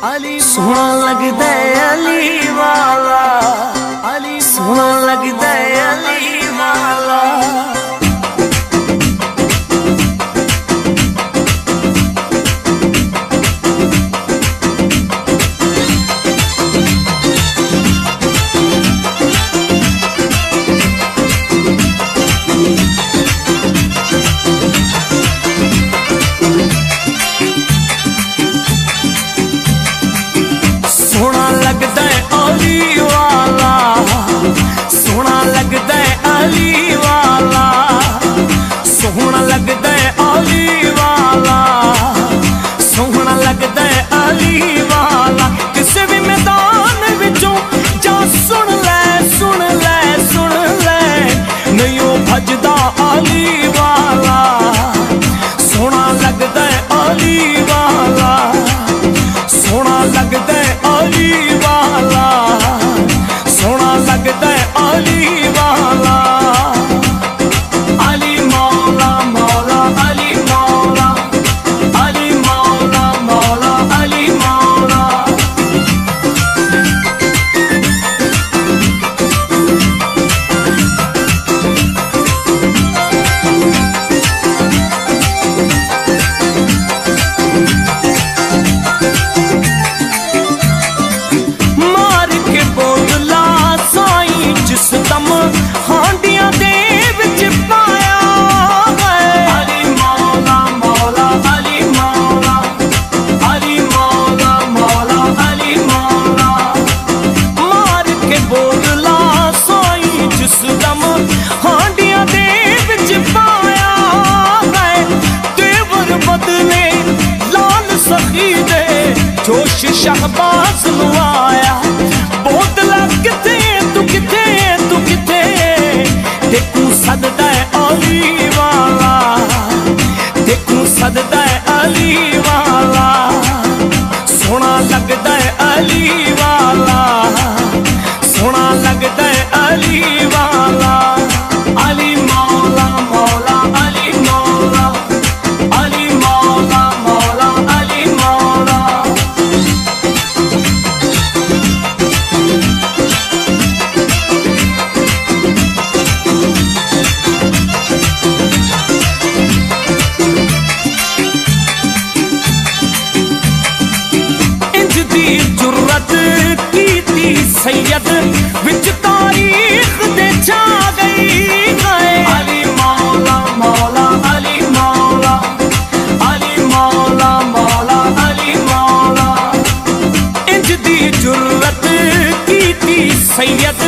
सोहना लगदा अली वाला, सोहना लगदा अली वाला। सोहना लगदा अली वाला, सोहना लगदा अली वाला, सोहना लगदा अली वाला, सोहना लगदा अली वाला। किसे भी मैदान विचों जा सुन ले, सुन ले, सुन ले, नहीं ओ भजदा अली वाला। सोहना लगदा अली वाला, सोहना लगदा अली वाला, सोहना लगदा अली वाला। अली मौला मौला अली मौला, अली मौला मौला अली मौला। मार के बोतला साईं जिस दम हांडियां दे विच पाया है। अली मौला मौला अली मौला, अली मौला मौला अली मौला। मार के बोतला साईं जिस दम हांडियां दे विच पाया है। तेवर बदले लाल सखी दे जोश शहबाज नू आया। बोतला किथे तू किथे, तू किथे, देखू सददा अली वाला, देखू सददा अली वाला। सोहना लगदा अली वाला, सोहना लगदा अली वाला। अली मौला मौला अली मौला, अली मौला मौला अली मौला। इंज दी जुर्रत कीती सैयद विच तारीख दे छा गई है। अली मौला मौला अली मौला, अली मौला मौला अली मौला। इंज दी जुर्रत कीती सैयद